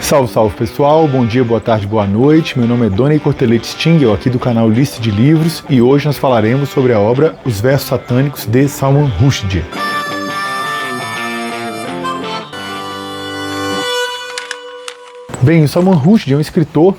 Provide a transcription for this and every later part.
Salve, salve pessoal, bom dia, boa tarde, boa noite. Meu nome é Doni Cortelete Stingel, aqui do canal Lista de Livros, e hoje nós falaremos sobre a obra Os Versos Satânicos de Salman Rushdie. Bem, o Salman Rushdie é um escritor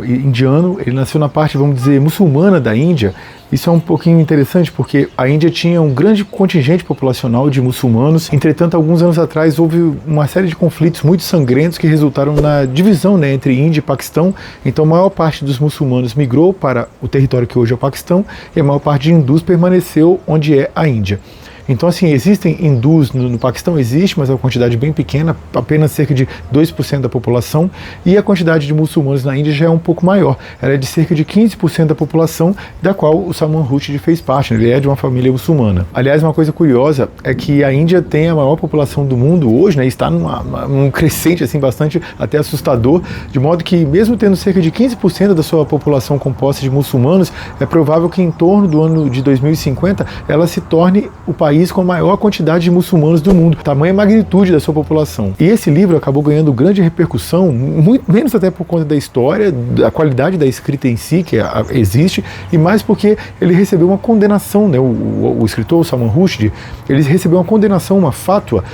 indiano. Ele nasceu na parte, vamos dizer, muçulmana da Índia. Isso é um pouquinho interessante porque a Índia tinha um grande contingente populacional de muçulmanos. Entretanto, alguns anos atrás houve uma série de conflitos muito sangrentos que resultaram na divisão, entre Índia e Paquistão. Então a maior parte dos muçulmanos migrou para o território que hoje é o Paquistão e a maior parte de hindus permaneceu onde é a Índia. Então, assim, existem hindus no Paquistão, existe, mas é uma quantidade bem pequena, apenas cerca de 2% da população, e a quantidade de muçulmanos na Índia já é um pouco maior, ela é de cerca de 15% da população, da qual o Salman Rushdie fez parte, ele é de uma família muçulmana. Aliás, uma coisa curiosa é que a Índia tem a maior população do mundo hoje, está num crescente assim, bastante até assustador, de modo que, mesmo tendo cerca de 15% da sua população composta de muçulmanos, é provável que em torno do ano de 2050 ela se torne o país com a maior quantidade de muçulmanos do mundo, tamanha magnitude da sua população. E esse livro acabou ganhando grande repercussão, muito menos até por conta da história, da qualidade da escrita em si, que existe, e mais porque ele recebeu uma condenação, o escritor, o Salman Rushdie, ele recebeu uma condenação, uma fátua,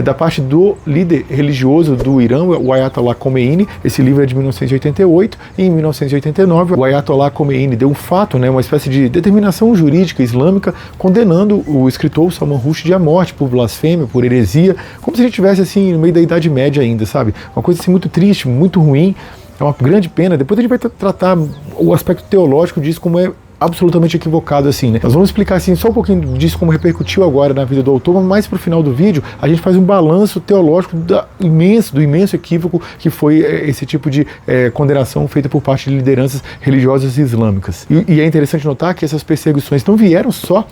da parte do líder religioso do Irã, o Ayatollah Khomeini. Esse livro é de 1988, e em 1989 o Ayatollah Khomeini deu um fato, uma espécie de determinação jurídica islâmica, condenando o escritor, Salman Rushdie, à morte por blasfêmia, por heresia, como se a gente estivesse assim no meio da Idade Média ainda, sabe? Uma coisa assim muito triste, muito ruim, é uma grande pena. Depois a gente vai tratar o aspecto teológico disso, como é absolutamente equivocado assim, Nós vamos explicar assim só um pouquinho disso, como repercutiu agora na vida do autor, mas mais pro final do vídeo a gente faz um balanço teológico do imenso equívoco que foi esse tipo de condenação feita por parte de lideranças religiosas islâmicas. E é interessante notar que essas perseguições não vieram só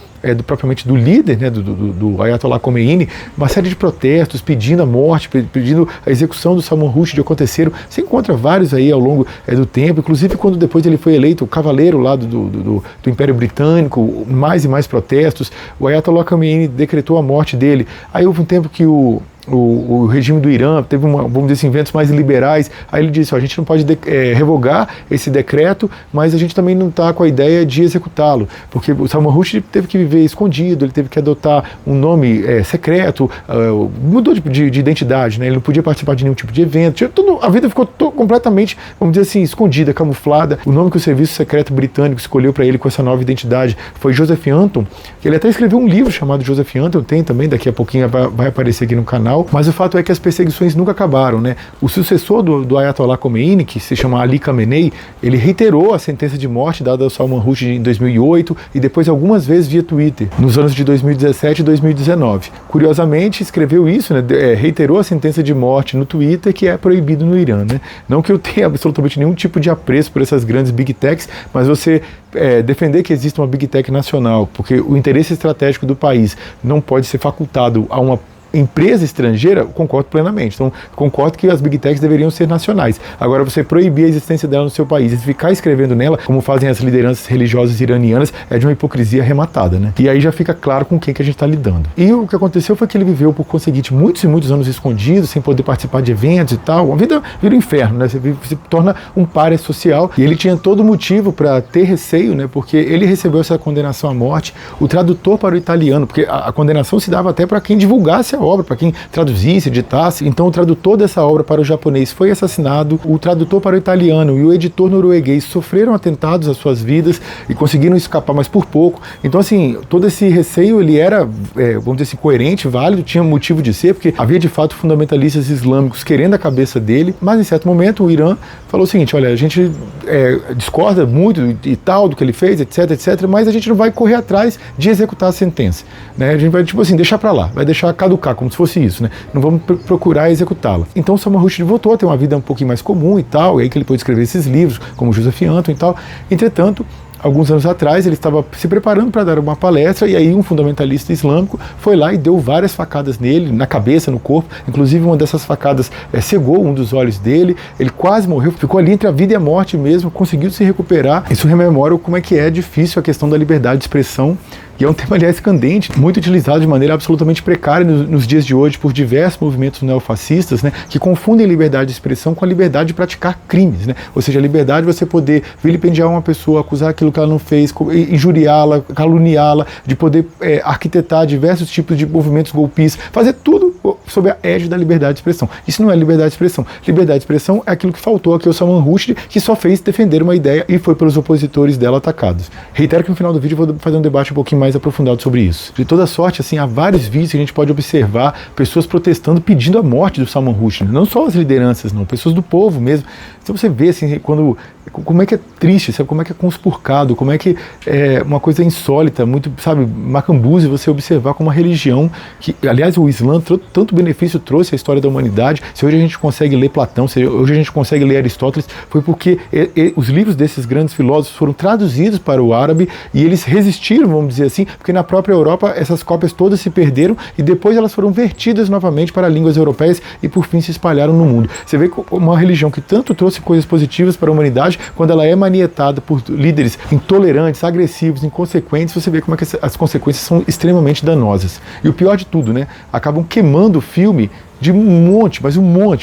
propriamente do líder, do Ayatollah Khomeini. Uma série de protestos pedindo a morte, pedindo a execução do Salman Rushdie aconteceram. Você encontra vários aí ao longo do tempo, inclusive quando depois ele foi eleito o cavaleiro lá do Império Britânico, mais e mais protestos. O Ayatollah Khomeini decretou a morte dele. Aí houve um tempo que o regime do Irã teve vamos dizer assim, ventos mais liberais. Aí ele disse, a gente não pode revogar esse decreto, mas a gente também não está com a ideia de executá-lo, porque o Salman Rushdie teve que viver escondido, ele teve que adotar um nome secreto, mudou de identidade, ele não podia participar de nenhum tipo de evento, a vida ficou completamente, vamos dizer assim, escondida, camuflada. O nome que o serviço secreto britânico escolheu para ele com essa nova identidade foi Joseph Anton, que ele até escreveu um livro chamado Joseph Anton, tem também, daqui a pouquinho vai aparecer aqui no canal. Mas o fato é que as perseguições nunca acabaram, O sucessor do Ayatollah Khomeini, que se chama Ali Khamenei, ele reiterou a sentença de morte dada ao Salman Rushdie em 2008 e depois algumas vezes via Twitter, nos anos de 2017 e 2019. Curiosamente, escreveu isso, reiterou a sentença de morte no Twitter, que é proibido no Irã, Não que eu tenha absolutamente nenhum tipo de apreço por essas grandes Big Techs, mas você defender que exista uma Big Tech nacional, porque o interesse estratégico do país não pode ser facultado a uma empresa estrangeira, concordo plenamente. Então, concordo que as Big Techs deveriam ser nacionais. Agora, você proibir a existência dela no seu país e ficar escrevendo nela, como fazem as lideranças religiosas iranianas, é de uma hipocrisia arrematada, E aí já fica claro com quem que a gente está lidando. E o que aconteceu foi que ele viveu, por conseguinte, muitos e muitos anos escondido, sem poder participar de eventos e tal. Uma vida vira um inferno, Você se torna um pária social. E ele tinha todo motivo para ter receio, Porque ele recebeu essa condenação à morte. O tradutor para o italiano, porque a condenação se dava até para quem divulgasse a obra, para quem traduzisse, editasse. Então o tradutor dessa obra para o japonês foi assassinado, o tradutor para o italiano e o editor norueguês sofreram atentados às suas vidas e conseguiram escapar, mas por pouco. Então, assim, todo esse receio, ele era, vamos dizer assim, coerente, válido, tinha motivo de ser, porque havia de fato fundamentalistas islâmicos querendo a cabeça dele, mas em certo momento o Irã falou o seguinte, olha, a gente discorda muito e tal do que ele fez, etc, mas a gente não vai correr atrás de executar a sentença, A gente vai, deixar para lá, vai deixar caducar, como se fosse isso, Não vamos procurar executá-la. Então o Salman Rushdie voltou a ter uma vida um pouquinho mais comum e tal, e aí que ele pôde escrever esses livros, como Joseph Anton e tal. Entretanto, alguns anos atrás, ele estava se preparando para dar uma palestra, e aí um fundamentalista islâmico foi lá e deu várias facadas nele, na cabeça, no corpo. Inclusive, uma dessas facadas cegou um dos olhos dele, ele quase morreu, ficou ali entre a vida e a morte mesmo, conseguiu se recuperar. Isso rememora como é que é difícil a questão da liberdade de expressão E é um tema, aliás, candente, muito utilizado de maneira absolutamente precária nos dias de hoje por diversos movimentos neofascistas, né, que confundem liberdade de expressão com a liberdade de praticar crimes, né? Ou seja, a liberdade de você poder vilipendiar uma pessoa, acusar aquilo que ela não fez, injuriá-la, caluniá-la, de poder arquitetar diversos tipos de movimentos golpistas, fazer tudo sob a égide da liberdade de expressão. Isso não é liberdade de expressão. Liberdade de expressão é aquilo que faltou aqui ao Salman Rushdie, que só fez defender uma ideia e foi pelos opositores dela atacados. Reitero que no final do vídeo eu vou fazer um debate um pouquinho mais aprofundado sobre isso. De toda sorte, assim, há vários vídeos que a gente pode observar pessoas protestando, pedindo a morte do Salman Rushdie. Não só as lideranças, não, pessoas do povo mesmo. Então você vê, assim, como é que é triste, sabe? Como é que é conspurcado, como é que é uma coisa insólita, muito, sabe, macambúzia você observar como uma religião que, aliás, o Islã tanto benefício trouxe à história da humanidade. Se hoje a gente consegue ler Platão, se hoje a gente consegue ler Aristóteles, foi porque os livros desses grandes filósofos foram traduzidos para o árabe e eles resistiram, vamos dizer assim, porque na própria Europa essas cópias todas se perderam e depois elas foram vertidas novamente para línguas europeias e por fim se espalharam no mundo. Você vê uma religião que tanto trouxe coisas positivas para a humanidade, quando ela é manietada por líderes intolerantes, agressivos, inconsequentes, você vê como é que as consequências são extremamente danosas. E o pior de tudo, né? Acabam queimando o filme de um monte,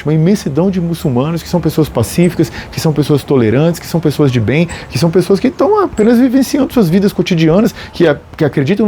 uma imensidão de muçulmanos que são pessoas pacíficas, que são pessoas tolerantes, que são pessoas de bem, que são pessoas que estão apenas vivenciando suas vidas cotidianas, que acreditam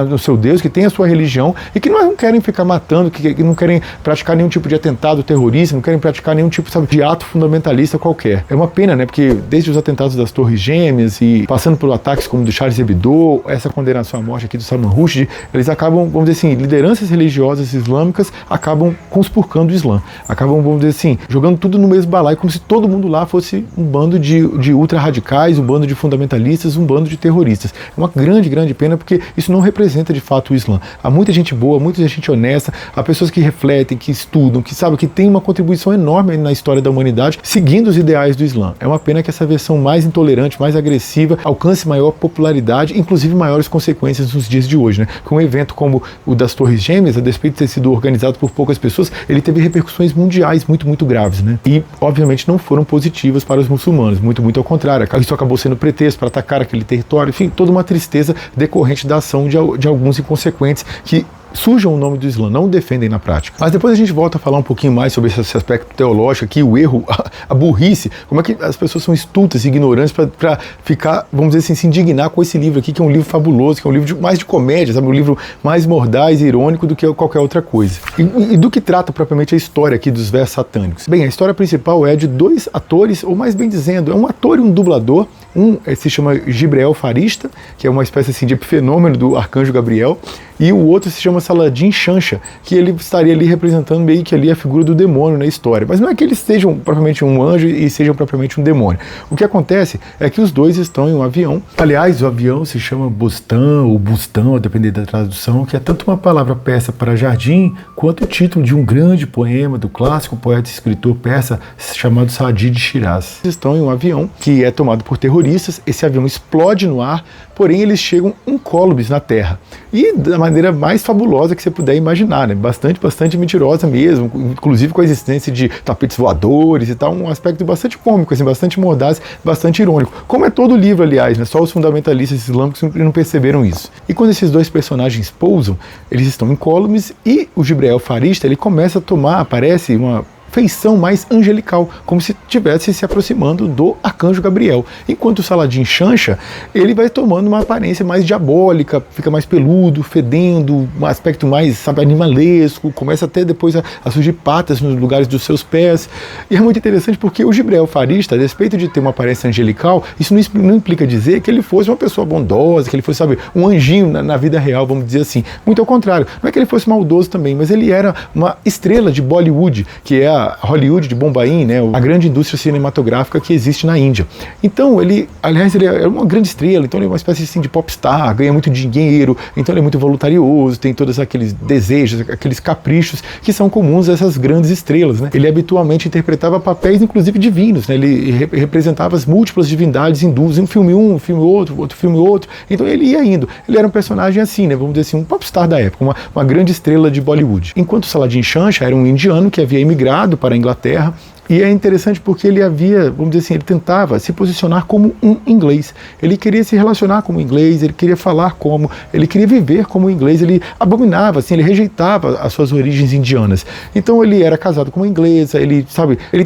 no seu Deus, que têm a sua religião e que não querem ficar matando, que não querem praticar nenhum tipo de atentado terrorista, não querem praticar nenhum tipo, sabe, de ato fundamentalista qualquer. É uma pena, né? Porque desde os atentados das Torres Gêmeas e passando por ataques como o do Charles Hebdo, essa condenação à morte aqui do Salman Rushdie, eles acabam, vamos dizer assim, lideranças religiosas islâmicas acabam conspurcando o Islã. Acabam, vamos dizer assim, jogando tudo no mesmo balaio, como se todo mundo lá fosse um bando de ultra-radicais, um bando de fundamentalistas, um bando de terroristas. É uma grande, grande pena, porque isso não representa de fato o Islã. Há muita gente boa, muita gente honesta, há pessoas que refletem, que estudam, que sabem que tem uma contribuição enorme na história da humanidade, seguindo os ideais do Islã. É uma pena que essa versão mais intolerante, mais agressiva, alcance maior popularidade, inclusive maiores consequências nos dias de hoje, né? Com um evento como o das Torres Gêmeas, a despeito de ter sido organizado por poucas pessoas, ele teve repercussões mundiais muito, muito graves, né? E, obviamente, não foram positivas para os muçulmanos, muito, muito ao contrário. Isso acabou sendo pretexto para atacar aquele território, enfim, toda uma tristeza decorrente da ação de alguns inconsequentes que sujam o nome do Islã, não o defendem na prática. Mas depois a gente volta a falar um pouquinho mais sobre esse aspecto teológico aqui, o erro, a burrice, como é que as pessoas são estultas e ignorantes para ficar, vamos dizer assim, se indignar com esse livro aqui, que é um livro fabuloso, que é um livro mais de comédia, sabe? Um livro mais mordaz e irônico do que qualquer outra coisa. E do que trata propriamente a história aqui dos versos satânicos? Bem, a história principal é de dois atores, ou mais bem dizendo, é um ator e um dublador. Um se chama Gibreel Farista, que é uma espécie assim de epifenômeno do arcanjo Gabriel, e o outro se chama Saladin Shancha, que ele estaria ali representando meio que ali a figura do demônio na história. Mas não é que eles sejam propriamente um anjo e sejam propriamente um demônio. O que acontece é que os dois estão em um avião. Aliás, o avião se chama Bustan ou Bustão, a depender da tradução, que é tanto uma palavra persa para jardim, quanto o título de um grande poema do clássico poeta e escritor persa chamado Sadi de Shiraz. Eles estão em um avião que é tomado por terroristas. Esse avião explode no ar, porém eles chegam incólumes na Terra. E da maneira mais fabulosa que você puder imaginar, né? Bastante mentirosa mesmo, inclusive com a existência de tapetes voadores e tal, um aspecto bastante cômico, assim, bastante mordaz, bastante irônico. Como é todo o livro, aliás, né? Só os fundamentalistas islâmicos não perceberam isso. E quando esses dois personagens pousam, eles estão incólumes e o Gibreel Farista, ele começa a tomar, aparece uma feição mais angelical, como se estivesse se aproximando do arcanjo Gabriel. Enquanto o Saladin Shancha, ele vai tomando uma aparência mais diabólica, fica mais peludo, fedendo, um aspecto mais, sabe, animalesco, começa até depois a surgir patas nos lugares dos seus pés. E é muito interessante porque o Gibreel Farista, a despeito de ter uma aparência angelical, isso não implica dizer que ele fosse uma pessoa bondosa, que ele fosse, sabe, um anjinho na vida real, vamos dizer assim. Muito ao contrário, não é que ele fosse maldoso também, mas ele era uma estrela de Bollywood, que é a Hollywood de Bombaim, né, a grande indústria cinematográfica que existe na Índia. Então, ele é uma grande estrela, então ele é uma espécie assim, de popstar, ganha muito dinheiro, então ele é muito voluntarioso, tem todos aqueles desejos, aqueles caprichos que são comuns a essas grandes estrelas, né? Ele habitualmente interpretava papéis, inclusive divinos, né? Ele representava as múltiplas divindades hindus, um filme outro filme outro, então ele ia indo. Ele era um personagem assim, né? Vamos dizer assim, um popstar da época, uma grande estrela de Bollywood. Enquanto Saladin Shancha era um indiano que havia emigrado para a Inglaterra, E é interessante porque ele havia, vamos dizer assim, ele tentava se posicionar como um inglês. Ele queria se relacionar como inglês, ele queria falar como, ele queria viver como inglês, ele abominava, assim, ele rejeitava as suas origens indianas. Então ele era casado com uma inglesa, ele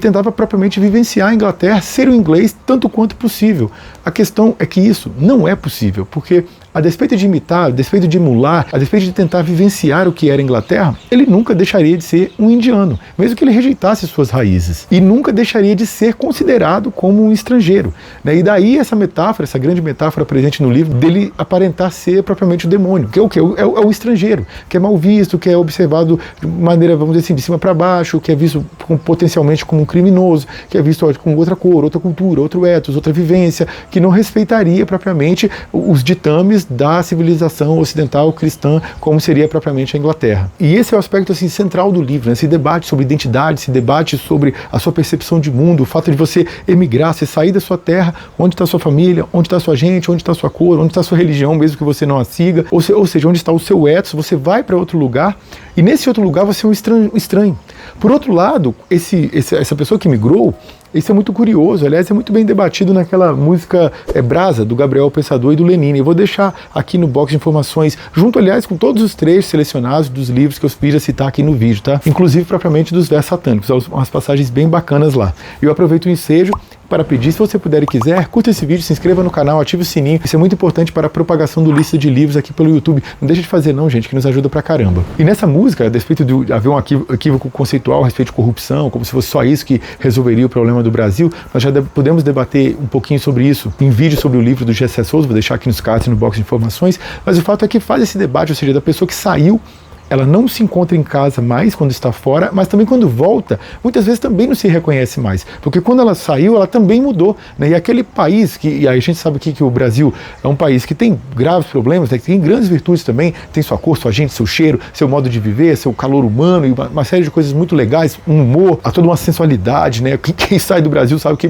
tentava propriamente vivenciar a Inglaterra, ser um inglês tanto quanto possível. A questão é que isso não é possível, porque a despeito de imitar, a despeito de emular, a despeito de tentar vivenciar o que era a Inglaterra, ele nunca deixaria de ser um indiano, mesmo que ele rejeitasse suas raízes. E nunca deixaria de ser considerado como um estrangeiro, né? E daí essa metáfora, essa grande metáfora presente no livro, dele aparentar ser propriamente o demônio, que é o quê? É o estrangeiro, que é mal visto, que é observado de maneira, vamos dizer assim, de cima para baixo, que é visto potencialmente como um criminoso, que é visto com outra cor, outra cultura, outro ethos, outra vivência, que não respeitaria propriamente os ditames da civilização ocidental cristã, como seria propriamente a Inglaterra. E esse é o aspecto assim, central do livro, né? Esse debate sobre identidade, esse debate sobre a sua percepção de mundo, o fato de você emigrar, você sair da sua terra, onde está a sua família, onde está a sua gente, onde está a sua cor, onde está a sua religião, mesmo que você não a siga, ou seja, onde está o seu ethos, você vai para outro lugar, e nesse outro lugar você é um estranho. Por outro lado, essa pessoa que migrou, isso é muito curioso, aliás, é muito bem debatido naquela música Brasa, do Gabriel Pensador e do Lenine. Eu vou deixar aqui no box de informações, junto, aliás, com todos os trechos selecionados dos livros que eu fiz a citar aqui no vídeo, tá? Inclusive, propriamente, dos versos satânicos, umas passagens bem bacanas lá. Eu aproveito o ensejo para pedir, se você puder e quiser, curta esse vídeo, se inscreva no canal, ative o sininho, isso é muito importante para a propagação do Lista de Livros aqui pelo YouTube. Não deixa de fazer não, gente, que nos ajuda pra caramba. E nessa música, a despeito de haver um equívoco conceitual a respeito de corrupção, como se fosse só isso que resolveria o problema do Brasil, nós já podemos debater um pouquinho sobre isso em vídeo sobre o livro do Gessé Souza, vou deixar aqui nos cards e no box de informações, mas o fato é que faz esse debate, ou seja, da pessoa que saiu, ela não se encontra em casa mais quando está fora, mas também quando volta, muitas vezes também não se reconhece mais, porque quando ela saiu, ela também mudou, né? E aquele país, e aí a gente sabe que o Brasil é um país que tem graves problemas, né? Que tem grandes virtudes também, tem sua cor, sua gente, seu cheiro, seu modo de viver, seu calor humano, e uma série de coisas muito legais, um humor, há toda uma sensualidade, né? Quem sai do Brasil sabe que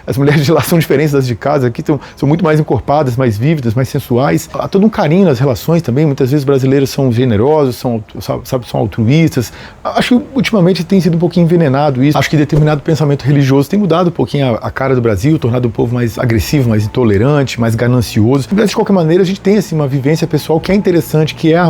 as mulheres de lá são diferentes das de casa, aqui são muito mais encorpadas, mais vívidas, mais sensuais, há todo um carinho nas relações também, muitas vezes brasileiros são generosos, são altruístas. Acho que ultimamente tem sido um pouquinho envenenado isso. Acho que determinado pensamento religioso tem mudado um pouquinho a cara do Brasil, tornado o povo mais agressivo, mais intolerante, mais ganancioso. Mas de qualquer maneira a gente tem assim, uma vivência pessoal que é interessante, que é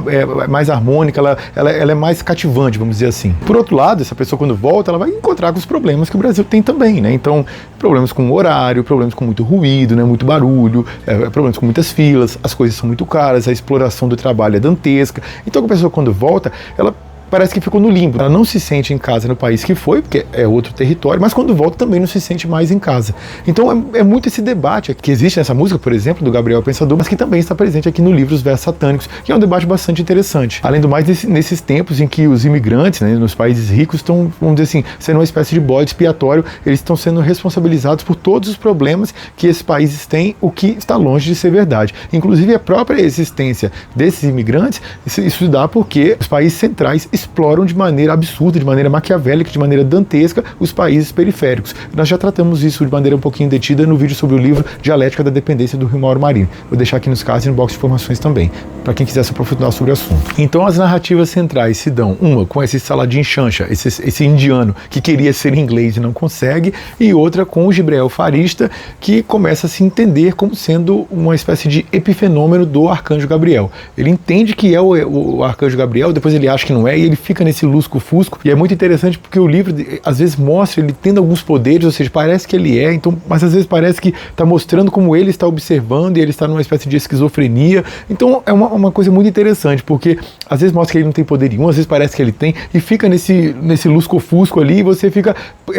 mais harmônica, ela é mais cativante, vamos dizer assim. Por outro lado, essa pessoa quando volta, ela vai encontrar com os problemas que o Brasil tem também, né? Então, problemas com horário, problemas com muito ruído, né? Muito barulho, problemas com muitas filas, as coisas são muito caras, a exploração do trabalho é dantesca. Então a pessoa quando volta, ela parece que ficou no limbo. Ela não se sente em casa no país que foi, porque é outro território, mas quando volta também não se sente mais em casa. Então é muito esse debate que existe nessa música, por exemplo, do Gabriel Pensador, mas que também está presente aqui no livro Os Versos Satânicos, que é um debate bastante interessante. Além do mais, nesses tempos em que os imigrantes, né, nos países ricos estão, vamos dizer assim, sendo uma espécie de bode expiatório, eles estão sendo responsabilizados por todos os problemas que esses países têm, o que está longe de ser verdade. Inclusive a própria existência desses imigrantes, isso se dá porque os países centrais exploram de maneira absurda, de maneira maquiavélica, de maneira dantesca os países periféricos. Nós já tratamos isso de maneira um pouquinho detida no vídeo sobre o livro Dialética da Dependência do Rio Mauro Marinho. Vou deixar aqui nos cards e no box de informações também, para quem quiser se aprofundar sobre o assunto. Então as narrativas centrais se dão, uma com esse Saladin Chancha, esse indiano que queria ser inglês e não consegue, e outra com o Gibriel Farista, que começa a se entender como sendo uma espécie de epifenômeno do Arcanjo Gabriel. Ele entende que é o Arcanjo Gabriel, depois ele acha que não é, e ele fica nesse lusco-fusco, e é muito interessante porque o livro às vezes mostra ele tendo alguns poderes, ou seja, parece que ele então, mas às vezes parece que está mostrando como ele está observando, e ele está numa espécie de esquizofrenia. Então é uma coisa muito interessante, porque às vezes mostra que ele não tem poder nenhum, às vezes parece que ele tem, e fica nesse lusco-fusco ali, e você fica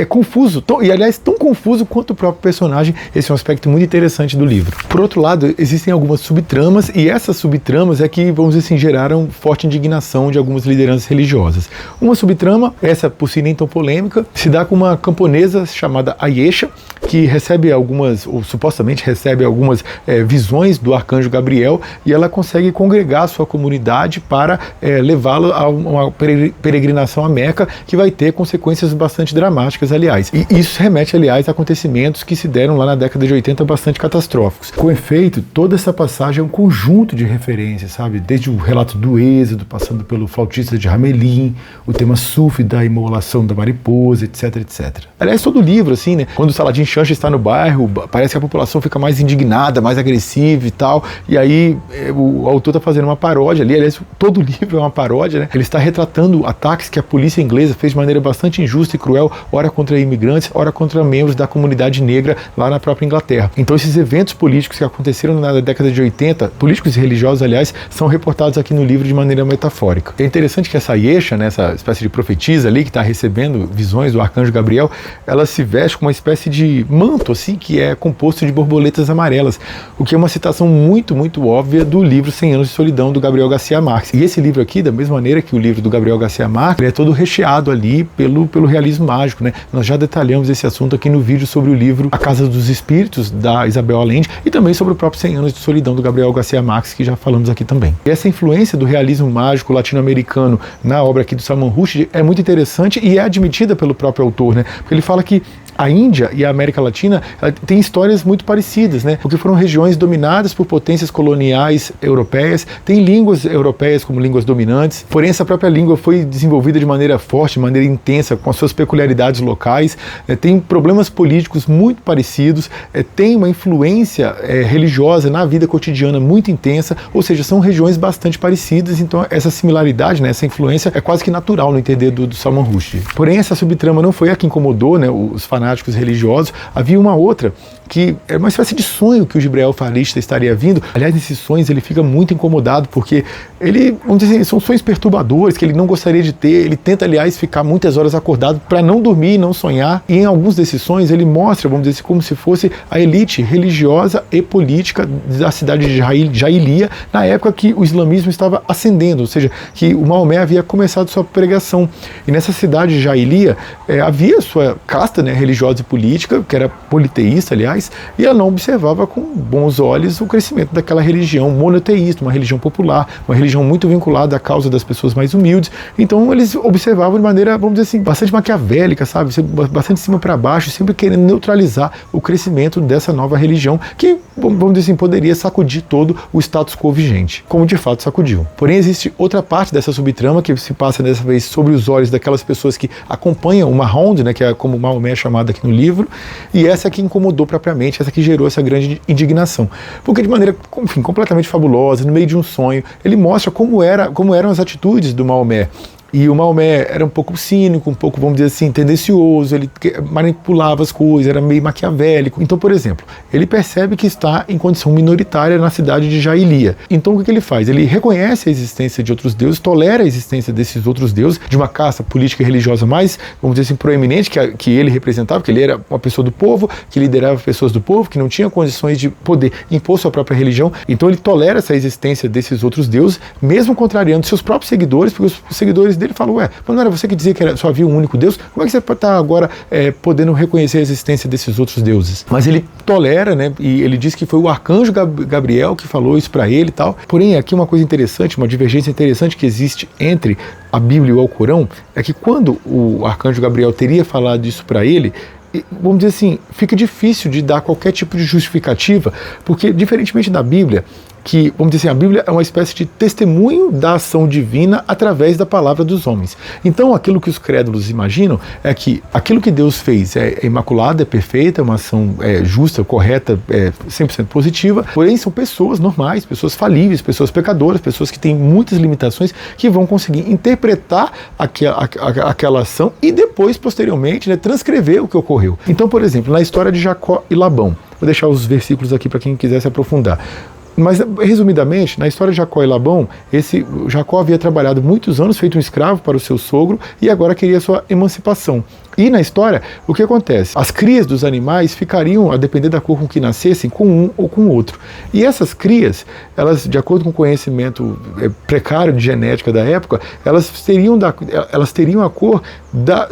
confuso, e aliás tão confuso quanto o próprio personagem. Esse é um aspecto muito interessante do livro. Por outro lado, existem algumas subtramas, e essas subtramas é que, vamos dizer assim, geraram forte indignação de algumas lideranças religiosas. Uma subtrama, essa por si nem tão polêmica, se dá com uma camponesa chamada Ayesha, que recebe algumas, ou supostamente recebe algumas visões do arcanjo Gabriel, e ela consegue congregar a sua comunidade para levá-lo a uma peregrinação a Meca, que vai ter consequências bastante dramáticas, aliás. E isso remete, aliás, a acontecimentos que se deram lá na década de 80 bastante catastróficos. Com efeito, toda essa passagem é um conjunto de referências, sabe? Desde o relato do Êxodo, passando pelo flautista de Hamelin, o tema Sufi da imolação da mariposa, etc, etc. Aliás, todo o livro, assim, né? Quando o Saladin Chancha está no bairro, parece que a população fica mais indignada, mais agressiva e tal, e aí o autor está fazendo uma paródia ali, aliás, todo o livro é uma paródia, né? Ele está retratando ataques que a polícia inglesa fez de maneira bastante injusta e cruel, ora contra imigrantes, ora contra membros da comunidade negra lá na própria Inglaterra. Então esses eventos políticos que aconteceram na década de 80, políticos e religiosos, aliás, são reportados aqui no livro de maneira metafórica. É interessante que essa Yesha, né, essa espécie de profetisa ali, que está recebendo visões do arcanjo Gabriel, ela se veste com uma espécie de manto, assim, que é composto de borboletas amarelas, o que é uma citação muito, muito óbvia do livro 100 Anos de Solidão, do Gabriel Garcia Marques. E esse livro aqui, da mesma maneira que o livro do Gabriel Garcia Marques, ele é todo recheado ali pelo realismo mágico, né? Nós já detalhamos esse assunto aqui no vídeo sobre o livro A Casa dos Espíritos, da Isabel Allende, e também sobre o próprio 100 Anos de Solidão, do Gabriel Garcia Marques, que já falamos aqui também. E essa influência do realismo mágico latino-americano na obra aqui do Salman Rushdie é muito interessante e é admitida pelo próprio autor, né? Porque ele fala que a Índia e a América Latina têm histórias muito parecidas, né? Porque foram regiões dominadas por potências coloniais europeias, têm línguas europeias como línguas dominantes, porém essa própria língua foi desenvolvida de maneira forte, de maneira intensa, com as suas peculiaridades locais, tem problemas políticos muito parecidos, tem uma influência religiosa na vida cotidiana muito intensa, ou seja, são regiões bastante parecidas, então essa similaridade, né, essa influência é quase que natural no entender do Salman Rushdie. Porém essa subtrama não foi a que incomodou, né, os fanáticos religiosos. Havia uma outra que é uma espécie de sonho que o Gibriel Farlista estaria vindo. Aliás, nesses sonhos ele fica muito incomodado, porque ele, vamos dizer, são sonhos perturbadores que ele não gostaria de ter. Ele tenta, aliás, ficar muitas horas acordado para não dormir e não sonhar. E em alguns desses sonhos ele mostra, vamos dizer assim, como se fosse a elite religiosa e política da cidade de Jailia, na época que o islamismo estava ascendendo, ou seja, que o Maomé havia começado sua pregação. E nessa cidade de Jailia havia sua casta, né, religiosa e política, que era politeísta, aliás, e ela não observava com bons olhos o crescimento daquela religião monoteísta, uma religião popular, uma religião muito vinculada à causa das pessoas mais humildes. Então eles observavam de maneira, vamos dizer assim, bastante maquiavélica, sabe, bastante de cima para baixo, sempre querendo neutralizar o crescimento dessa nova religião que, vamos dizer assim, poderia sacudir todo o status quo vigente, como de fato sacudiu. Porém existe outra parte dessa subtrama que se passa dessa vez sobre os olhos daquelas pessoas que acompanham o Mahond, né, que é como o Maomé é chamado aqui no livro, e essa que incomodou propriamente, essa que gerou essa grande indignação. Porque de maneira, enfim, completamente fabulosa, no meio de um sonho, ele mostra como eram as atitudes do Maomé. E o Maomé era um pouco cínico, um pouco, vamos dizer assim, tendencioso, ele manipulava as coisas, era meio maquiavélico. Então, por exemplo, ele percebe que está em condição minoritária na cidade de Jailia. Então, o que ele faz? Ele reconhece a existência de outros deuses, tolera a existência desses outros deuses, de uma casta política e religiosa mais, vamos dizer assim, proeminente, que ele representava, que ele era uma pessoa do povo, que liderava pessoas do povo, que não tinha condições de poder impor sua própria religião. Então, ele tolera essa existência desses outros deuses, mesmo contrariando seus próprios seguidores, porque os seguidores dele falam, mas não era você que dizia que só havia um único Deus? Como é que você está agora podendo reconhecer a existência desses outros deuses? Mas ele tolera, né, e ele diz que foi o arcanjo Gabriel que falou isso para ele e tal. Porém, aqui uma coisa interessante, uma divergência interessante que existe entre a Bíblia e o Alcorão, é que quando o arcanjo Gabriel teria falado isso para ele, vamos dizer assim, fica difícil de dar qualquer tipo de justificativa, porque diferentemente da Bíblia, que, vamos dizer assim, a Bíblia é uma espécie de testemunho da ação divina através da palavra dos homens. Então, aquilo que os crédulos imaginam é que aquilo que Deus fez é imaculado, é perfeito, é uma ação justa, correta, 100% positiva, porém são pessoas normais, pessoas falíveis, pessoas pecadoras, pessoas que têm muitas limitações, que vão conseguir interpretar aquela ação e depois, posteriormente, né, transcrever o que ocorreu. Então, por exemplo, na história de Jacó e Labão, vou deixar os versículos aqui para quem quiser se aprofundar. Mas, resumidamente, na história de Jacó e Labão, Jacó havia trabalhado muitos anos, feito um escravo para o seu sogro, e agora queria sua emancipação. E na história, o que acontece? As crias dos animais ficariam, a depender da cor com que nascessem, com um ou com outro. E essas crias, elas, de acordo com o conhecimento precário de genética da época, elas teriam a cor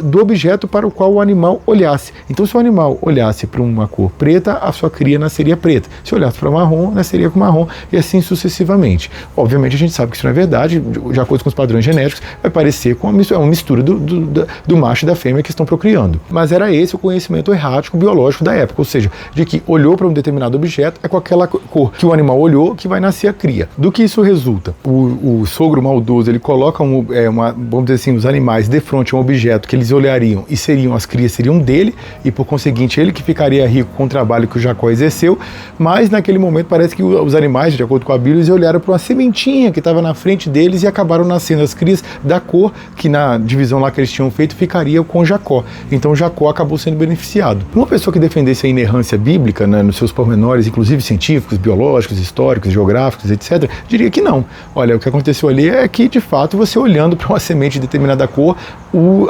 do objeto para o qual o animal olhasse. Então, se o animal olhasse para uma cor preta, a sua cria nasceria preta. Se olhasse para marrom, nasceria com marrom, e assim sucessivamente. Obviamente, a gente sabe que isso não é verdade, de acordo com os padrões genéticos, vai parecer com uma mistura do macho e da fêmea que estão procriando. Mas era esse o conhecimento errático biológico da época, ou seja, de que olhou para um determinado objeto, é com aquela cor que o animal olhou que vai nascer a cria. Do que isso resulta? O sogro maldoso, ele coloca vamos dizer assim, os animais de frente a um objeto que eles olhariam e as crias seriam dele, e por conseguinte ele que ficaria rico com o trabalho que o Jacó exerceu, mas naquele momento parece que os animais, de acordo com a Bíblia, eles olharam para uma sementinha que estava na frente deles e acabaram nascendo as crias da cor que na divisão lá que eles tinham feito ficaria com Jacó. Então Jacó acabou sendo beneficiado. Uma pessoa que defendesse a inerrância bíblica, né, nos seus pormenores, inclusive científicos, biológicos, históricos, geográficos, etc., diria que não. Olha, o que aconteceu ali é que, de fato, você olhando para uma semente de determinada cor,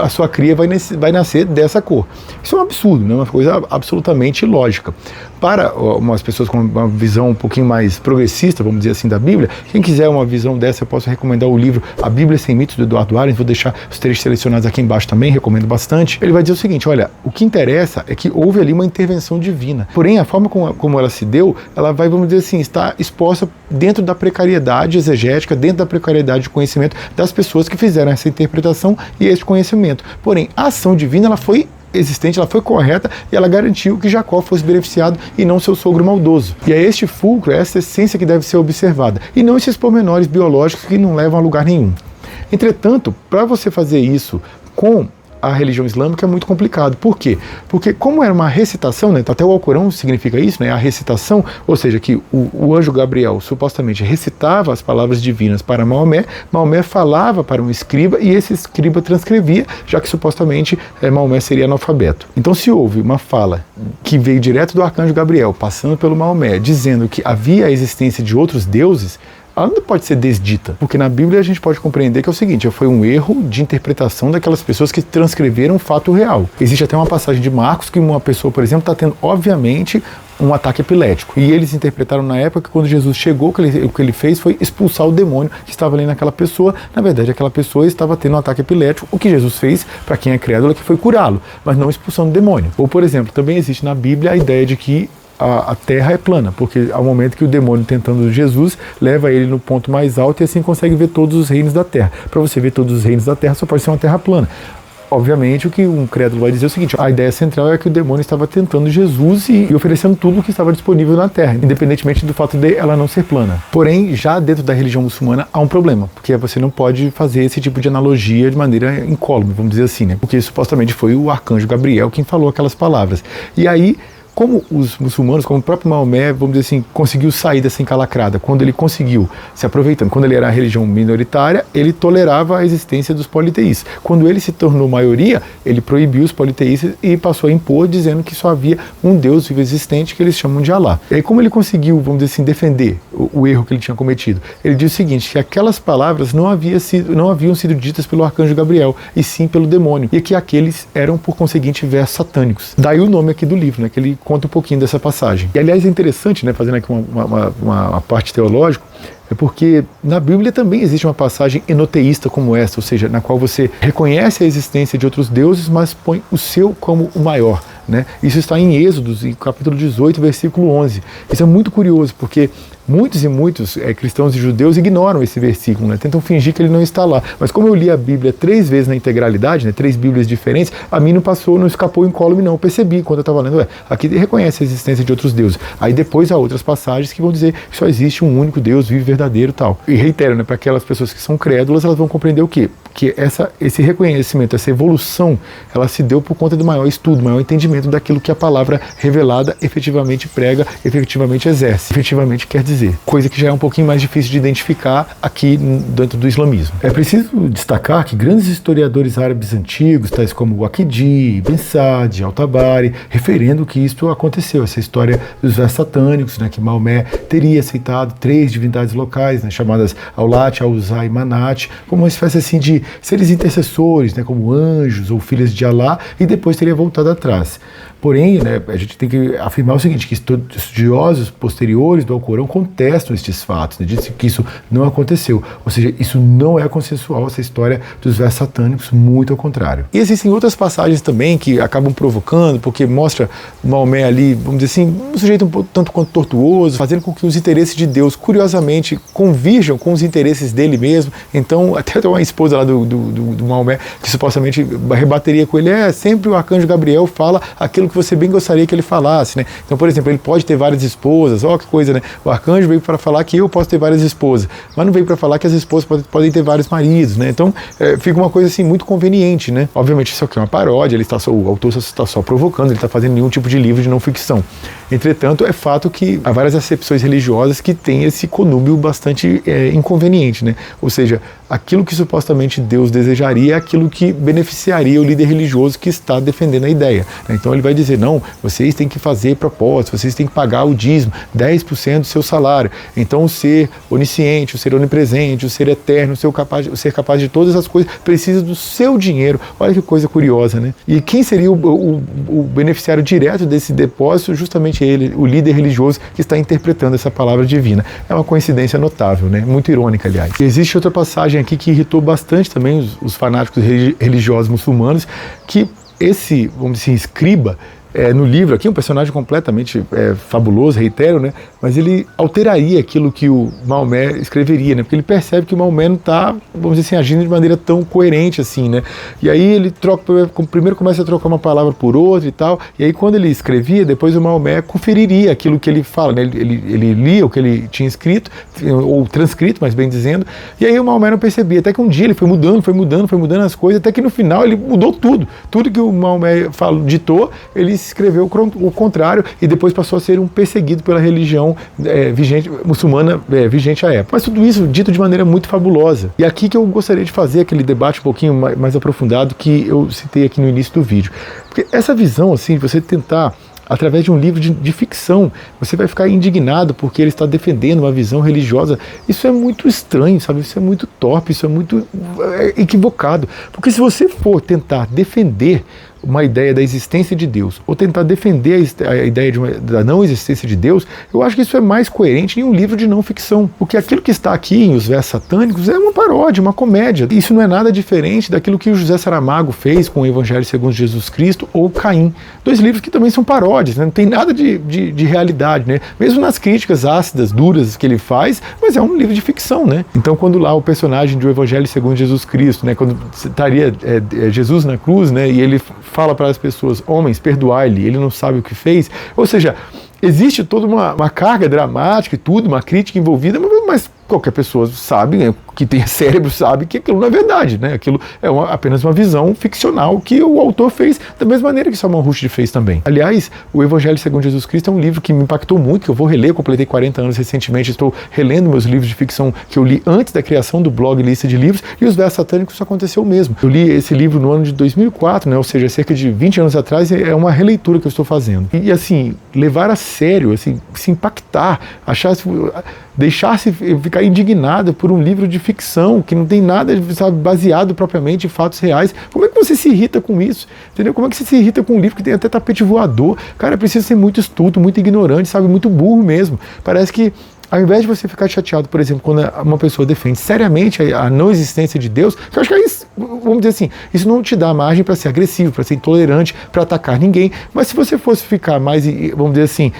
a sua cria vai nascer dessa cor. Isso é um absurdo, né? Uma coisa absolutamente ilógica. Para umas pessoas com uma visão um pouquinho mais progressista, vamos dizer assim, da Bíblia, quem quiser uma visão dessa, eu posso recomendar o livro A Bíblia Sem Mitos, do Eduardo Arens, vou deixar os trechos selecionados aqui embaixo também, recomendo bastante. Ele vai dizer o seguinte, olha, o que interessa é que houve ali uma intervenção divina. Porém, a forma como ela se deu, ela vai, vamos dizer assim, estar exposta dentro da precariedade exegética, dentro da precariedade de conhecimento das pessoas que fizeram essa interpretação e esse conhecimento. Porém, a ação divina, ela foi existente, ela foi correta e ela garantiu que Jacó fosse beneficiado e não seu sogro maldoso. E é este fulcro, é essa essência que deve ser observada, e não esses pormenores biológicos que não levam a lugar nenhum. Entretanto, para você fazer isso com a religião islâmica é muito complicado. Por quê? Porque como era uma recitação, né, até o Alcorão significa isso, né, a recitação, ou seja, que o anjo Gabriel supostamente recitava as palavras divinas para Maomé, Maomé falava para um escriba e esse escriba transcrevia, já que supostamente Maomé seria analfabeto. Então, se houve uma fala que veio direto do arcanjo Gabriel, passando pelo Maomé, dizendo que havia a existência de outros deuses, ela não pode ser desdita, porque na Bíblia a gente pode compreender que é o seguinte, foi um erro de interpretação daquelas pessoas que transcreveram um fato real. Existe até uma passagem de Marcos que uma pessoa, por exemplo, está tendo, obviamente, um ataque epilético. E eles interpretaram na época que quando Jesus chegou, o que ele fez foi expulsar o demônio que estava ali naquela pessoa. Na verdade, aquela pessoa estava tendo um ataque epilético. O que Jesus fez, para quem é crédulo, é que foi curá-lo, mas não expulsando o demônio. Ou, por exemplo, também existe na Bíblia a ideia de que a terra é plana, porque ao momento que o demônio tentando Jesus, leva ele no ponto mais alto e assim consegue ver todos os reinos da terra. Para você ver todos os reinos da terra, só pode ser uma terra plana. Obviamente, o que um crédulo vai dizer é o seguinte, a ideia central é que o demônio estava tentando Jesus e oferecendo tudo o que estava disponível na terra, independentemente do fato de ela não ser plana. Porém, já dentro da religião muçulmana há um problema, porque você não pode fazer esse tipo de analogia de maneira incólume, vamos dizer assim, né? Porque supostamente foi o arcanjo Gabriel quem falou aquelas palavras. E aí, como os muçulmanos, como o próprio Maomé, vamos dizer assim, conseguiu sair dessa encalacrada, quando ele conseguiu, se aproveitando, quando ele era a religião minoritária, ele tolerava a existência dos politeístas. Quando ele se tornou maioria, ele proibiu os politeístas e passou a impor, dizendo que só havia um Deus vivo existente, que eles chamam de Alá. E aí, como ele conseguiu, vamos dizer assim, defender o erro que ele tinha cometido? Ele diz o seguinte, que aquelas palavras não haviam sido ditas pelo arcanjo Gabriel, e sim pelo demônio, e que aqueles eram, por conseguinte, versos satânicos. Daí o nome aqui do livro, né, que ele conta um pouquinho dessa passagem. E aliás é interessante, né, fazendo aqui uma parte teológica, é porque na Bíblia também existe uma passagem enoteísta como essa, ou seja, na qual você reconhece a existência de outros deuses, mas põe o seu como o maior, né? Isso está em Êxodos, em capítulo 18, versículo 11. Isso é muito curioso, porque muitos cristãos e judeus ignoram esse versículo, né? Tentam fingir que ele não está lá. Mas como eu li a Bíblia 3 vezes na integralidade, né? 3 Bíblias diferentes, a mim não escapou incólume não. Eu percebi quando eu estava lendo, aqui reconhece a existência de outros deuses. Aí depois há outras passagens que vão dizer que só existe um único Deus vivo, verdadeiro e tal. E reitero, né? Para aquelas pessoas que são crédulas, elas vão compreender o quê? Que esse reconhecimento, essa evolução, ela se deu por conta do maior estudo, maior entendimento daquilo que a palavra revelada efetivamente prega, efetivamente exerce, efetivamente quer dizer. dizer. Coisa que já é um pouquinho mais difícil de identificar aqui dentro do islamismo. É preciso destacar que grandes historiadores árabes antigos, tais como Waqidi, Ibn Sa'd, Al-Tabari, referendo que isto aconteceu, essa história dos versos satânicos, né, que Maomé teria aceitado 3 divindades locais, né, chamadas Aulat, Al-Uzza e Manat, como uma espécie assim de seres intercessores, né, como anjos ou filhas de Alá, e depois teria voltado atrás. Porém, né, a gente tem que afirmar o seguinte, que estudiosos posteriores do Alcorão contestam estes fatos, né, dizem que isso não aconteceu, ou seja, isso não é consensual, essa história dos versos satânicos, muito ao contrário. E existem outras passagens também que acabam provocando, porque mostra Maomé ali, vamos dizer assim, um sujeito um tanto quanto tortuoso, fazendo com que os interesses de Deus, curiosamente, convirjam com os interesses dele mesmo. Então, até tem uma esposa lá do Maomé, que supostamente rebateria com ele, sempre o arcanjo Gabriel fala aquilo que você bem gostaria que ele falasse, né? Então, por exemplo, ele pode ter várias esposas, que coisa, né? O arcanjo veio para falar que eu posso ter várias esposas, mas não veio para falar que as esposas podem ter vários maridos, né? Então, fica uma coisa assim muito conveniente, né? Obviamente isso aqui é uma paródia, o autor está só provocando, ele está fazendo nenhum tipo de livro de não ficção. Entretanto, é fato que há várias acepções religiosas que têm esse conúbio bastante inconveniente, né? Ou seja, aquilo que supostamente Deus desejaria é aquilo que beneficiaria o líder religioso que está defendendo a ideia, né? Então ele vai dizer, não, vocês têm que fazer propósito, vocês têm que pagar o dízimo, 10% do seu salário. Então o ser onisciente, o ser onipresente, o ser eterno, o ser capaz de todas as coisas, precisa do seu dinheiro. Olha que coisa curiosa, né? E quem seria o beneficiário direto desse depósito? Justamente ele, o líder religioso que está interpretando essa palavra divina. É uma coincidência notável, né? Muito irônica, aliás. E existe outra passagem aqui que irritou bastante também os fanáticos religiosos muçulmanos, que esse, vamos dizer, escriba, no livro aqui, um personagem completamente fabuloso, reitero, né? Mas ele alteraria aquilo que o Maomé escreveria, né? Porque ele percebe que o Maomé não está, vamos dizer assim, agindo de maneira tão coerente assim, né? E aí ele primeiro começa a trocar uma palavra por outra e tal, e aí quando ele escrevia, depois o Maomé conferiria aquilo que ele fala, né? Ele lia o que ele tinha escrito, ou transcrito, mais bem dizendo, e aí o Maomé não percebia, até que um dia ele foi mudando as coisas, até que no final ele mudou tudo que o Maomé ditou, ele escreveu o contrário e depois passou a ser um perseguido pela religião muçulmana vigente à época. Mas tudo isso dito de maneira muito fabulosa. E aqui que eu gostaria de fazer aquele debate um pouquinho mais aprofundado que eu citei aqui no início do vídeo. Porque essa visão, assim, de você tentar, através de um livro de ficção, você vai ficar indignado porque ele está defendendo uma visão religiosa. Isso é muito estranho, sabe? Isso é muito torpe, isso é muito equivocado. Porque se você for tentar defender uma ideia da existência de Deus, ou tentar defender a ideia da não existência de Deus, eu acho que isso é mais coerente em um livro de não ficção. Porque aquilo que está aqui em Os Versos Satânicos é uma paródia, uma comédia. Isso não é nada diferente daquilo que o José Saramago fez com o Evangelho segundo Jesus Cristo ou Caim. 2 livros que também são paródias, né? Não tem nada de realidade, né? Mesmo nas críticas ácidas, duras que ele faz, mas é um livro de ficção, né? Então quando lá o personagem do Evangelho segundo Jesus Cristo, né, quando estaria Jesus na cruz, né, e ele fala para as pessoas, homens, perdoai-lhe, ele não sabe o que fez. Ou seja, existe toda uma carga dramática e tudo, uma crítica envolvida, mas qualquer pessoa sabe, né, que tem cérebro sabe que aquilo não é verdade, né? Aquilo é apenas uma visão ficcional que o autor fez da mesma maneira que Salman Rushdie fez também. Aliás, o Evangelho segundo Jesus Cristo é um livro que me impactou muito, que eu vou reler, eu completei 40 anos recentemente, estou relendo meus livros de ficção que eu li antes da criação do blog Lista de Livros, e Os Versos Satânicos isso aconteceu mesmo. Eu li esse livro no ano de 2004, né? Ou seja, cerca de 20 anos atrás, é uma releitura que eu estou fazendo. E assim, levar a sério, assim, se impactar, deixar-se ficar indignado por um livro de ficção que não tem nada, sabe, baseado propriamente em fatos reais. Como é que você se irrita com isso? Entendeu? Como é que você se irrita com um livro que tem até tapete voador? Cara, precisa ser muito estúpido, muito ignorante, sabe, muito burro mesmo. Parece que ao invés de você ficar chateado, por exemplo, quando uma pessoa defende seriamente a não existência de Deus, que eu acho que é isso, vamos dizer assim, isso não te dá margem para ser agressivo, para ser intolerante, para atacar ninguém. Mas se você fosse ficar mais, vamos dizer assim,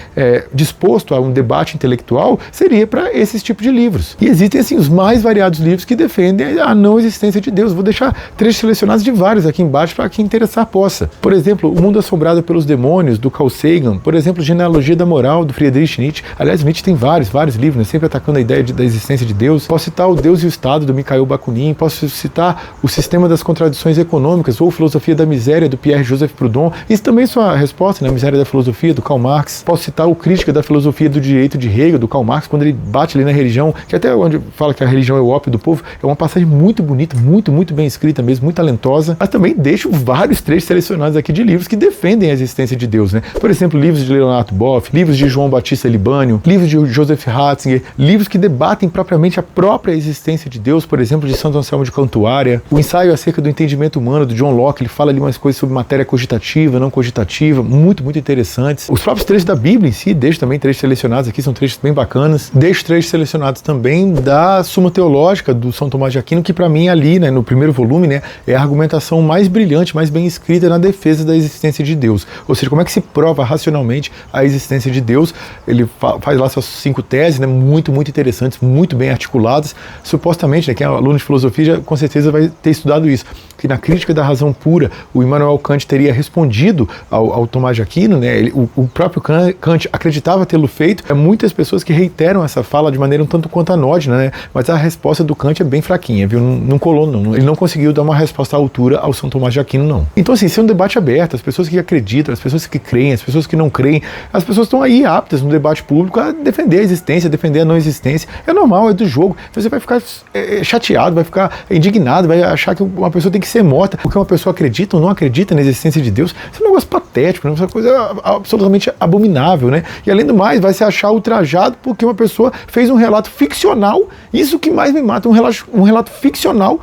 disposto a um debate intelectual, seria para esses tipos de livros. E existem, assim, os mais variados livros que defendem a não existência de Deus. Vou deixar trechos selecionados de vários aqui embaixo para quem interessar possa. Por exemplo, O Mundo Assombrado pelos Demônios, do Carl Sagan. Por exemplo, Genealogia da Moral, do Friedrich Nietzsche. Aliás, Nietzsche tem vários livros livro, né? Sempre atacando a ideia da existência de Deus. Posso citar O Deus e o Estado, do Mikhail Bakunin. Posso citar O Sistema das Contradições Econômicas, ou Filosofia da Miséria, do Pierre-Joseph Proudhon. Isso também é sua resposta, né? A Miséria da Filosofia, do Karl Marx. Posso citar o Crítica da Filosofia do Direito de Hegel, do Karl Marx, quando ele bate ali na religião, que até onde fala que a religião é o ópio do povo. É uma passagem muito bonita, muito bem escrita mesmo, muito talentosa. Mas também deixo vários trechos selecionados aqui de livros que defendem a existência de Deus, né? Por exemplo, livros de Leonardo Boff, livros de João Batista Libânio, livros de Joseph Ratzinger, livros que debatem propriamente a própria existência de Deus, por exemplo, de Santo Anselmo de Cantuária, o ensaio acerca do entendimento humano, do John Locke. Ele fala ali umas coisas sobre matéria cogitativa, não cogitativa, muito interessantes. Os próprios trechos da Bíblia em si, deixo também trechos selecionados aqui, são trechos bem bacanas. Deixo trechos selecionados também da Suma Teológica do São Tomás de Aquino, que para mim ali, né, no primeiro volume, né, é a argumentação mais brilhante, mais bem escrita na defesa da existência de Deus. Ou seja, como é que se prova racionalmente a existência de Deus. Ele faz lá suas 5 teses, né, muito interessantes, muito bem articuladas. Supostamente, né, quem é aluno de filosofia já com certeza vai ter estudado isso, que na Crítica da Razão Pura, o Immanuel Kant teria respondido ao Tomás de Aquino, né, o próprio Kant acreditava tê-lo feito. Muitas pessoas que reiteram essa fala de maneira um tanto quanto anódina, né, mas a resposta do Kant é bem fraquinha, viu? Não colou, não. Ele não conseguiu dar uma resposta à altura ao São Tomás de Aquino, não. Então, assim, isso é um debate aberto. As pessoas que acreditam, as pessoas que creem, as pessoas que não creem, as pessoas estão aí aptas no debate público a defender a existência, a defender a não existência. É normal, é do jogo. Então você vai ficar chateado, vai ficar indignado, vai achar que uma pessoa tem que ser morta porque uma pessoa acredita ou não acredita na existência de Deus. Isso é um negócio patético, né? Isso é uma coisa absolutamente abominável, né? E além do mais, vai se achar ultrajado porque uma pessoa fez um relato ficcional. Isso que mais me mata, um relato ficcional,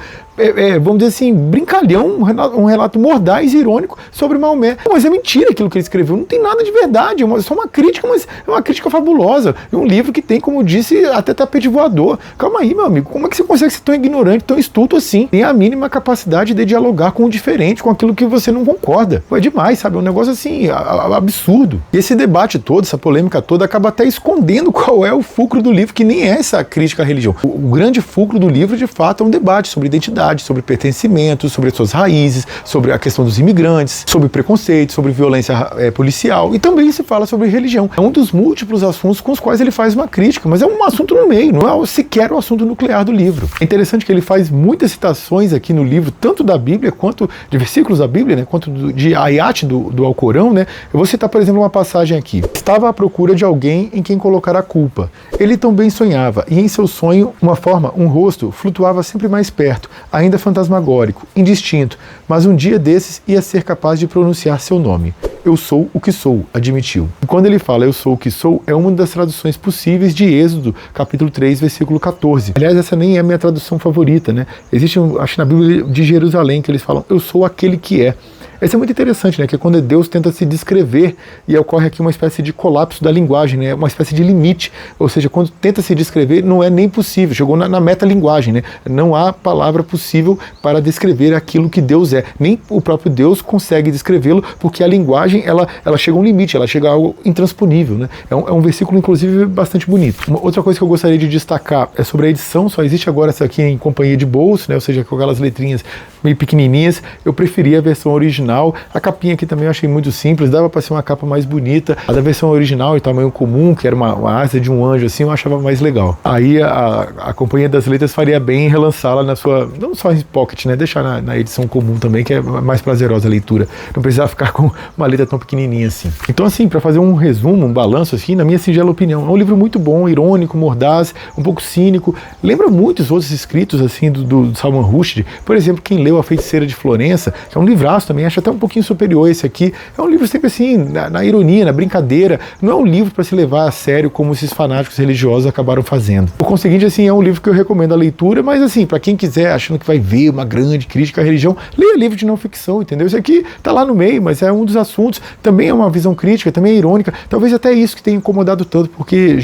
vamos dizer assim, brincalhão, um relato mordaz, irônico sobre Maomé. Mas é mentira aquilo que ele escreveu, não tem nada de verdade, é só uma crítica, mas é uma crítica fabulosa. É um livro que tem, como disse, até tapete voador. Calma aí, meu amigo, como é que você consegue ser tão ignorante, tão estulto assim? Tem a mínima capacidade de dialogar com o diferente, com aquilo que você não concorda. É demais, sabe? É um negócio assim, absurdo. E esse debate todo, essa polêmica toda, acaba até escondendo qual é o fulcro do livro, que nem é essa crítica à religião. O grande fulcro do livro, de fato, é um debate sobre identidade, sobre pertencimento, sobre suas raízes, sobre a questão dos imigrantes, sobre preconceito, sobre violência policial, e também se fala sobre religião. É um dos múltiplos assuntos com os quais ele faz uma crítica, mas é um assunto no meio, não é sequer o assunto nuclear do livro. É interessante que ele faz muitas citações aqui no livro, tanto da Bíblia, quanto de versículos da Bíblia, né, quanto de ayat do Alcorão, né. Eu vou citar, por exemplo, uma passagem aqui. Estava à procura de alguém em quem colocar a culpa. Ele também sonhava, e em seu sonho, uma forma, um rosto, flutuava sempre mais perto, ainda fantasmagórico, indistinto, mas um dia desses ia ser capaz de pronunciar seu nome. Eu sou o que sou, admitiu. E quando ele fala eu sou o que sou, é uma das traduções possíveis de Êxodo, capítulo 3, versículo 14. Aliás, essa nem é a minha tradução favorita, né? Existe, acho que na Bíblia de Jerusalém, que eles falam eu sou aquele que é. Isso é muito interessante, né? Que é quando Deus tenta se descrever e ocorre aqui uma espécie de colapso da linguagem, né? Uma espécie de limite. Ou seja, quando tenta se descrever, não é nem possível. Chegou na metalinguagem, né? Não há palavra possível para descrever aquilo que Deus é. Nem o próprio Deus consegue descrevê-lo, porque a linguagem, ela chega a um limite, ela chega a algo intransponível, né? É um versículo, inclusive, bastante bonito. Uma outra coisa que eu gostaria de destacar é sobre a edição. Só existe agora essa aqui em companhia de bolso, né? Ou seja, com aquelas letrinhas meio pequenininhas. Eu preferia a versão original. A capinha aqui também eu achei muito simples, dava para ser uma capa mais bonita. A da versão original, em tamanho comum, que era uma asa de um anjo assim, eu achava mais legal. Aí a Companhia das Letras faria bem em relançá-la na sua, não só em pocket, né, deixar na edição comum também, que é mais prazerosa a leitura. Não precisava ficar com uma letra tão pequenininha assim. Então assim, para fazer um resumo, um balanço assim, na minha singela opinião, é um livro muito bom, irônico, mordaz, um pouco cínico, lembra muitos outros escritos assim do Salman Rushdie. Por exemplo, quem leu A Feiticeira de Florença, que é um livraço também, acho até um pouquinho superior a esse aqui. É um livro sempre assim, na ironia, na brincadeira. Não é um livro para se levar a sério como esses fanáticos religiosos acabaram fazendo. Por conseguinte, assim, é um livro que eu recomendo a leitura, mas assim, para quem quiser, achando que vai ver uma grande crítica à religião, leia livro de não ficção, entendeu? Isso aqui tá lá no meio, mas é um dos assuntos, também é uma visão crítica, também é irônica. Talvez até isso que tenha incomodado tanto, porque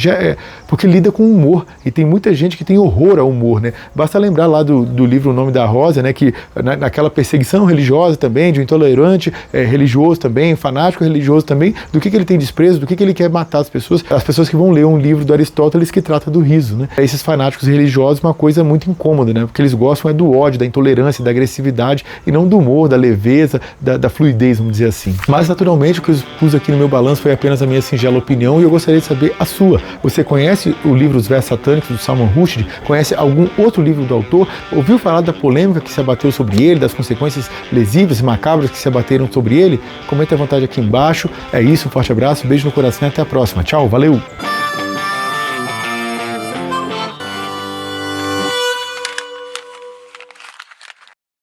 porque lida com humor, e tem muita gente que tem horror ao humor, né? Basta lembrar lá do livro O Nome da Rosa, né, que naquela perseguição religiosa também, de intolerância intolerante, religioso também, fanático religioso também, do que ele tem desprezo, do que ele quer matar as pessoas que vão ler um livro do Aristóteles que trata do riso, né? Esses fanáticos religiosos, uma coisa muito incômoda, né? Porque eles gostam do ódio, da intolerância, da agressividade e não do humor, da leveza, da fluidez, vamos dizer assim. Mas naturalmente o que eu pus aqui no meu balanço foi apenas a minha singela opinião e eu gostaria de saber a sua. Você conhece o livro Os Versos Satânicos do Salman Rushdie? Conhece algum outro livro do autor? Ouviu falar da polêmica que se abateu sobre ele, das consequências lesivas e macabras que se abateram sobre ele? Comente à vontade aqui embaixo. É isso, um forte abraço, beijo no coração e até a próxima. Tchau, valeu!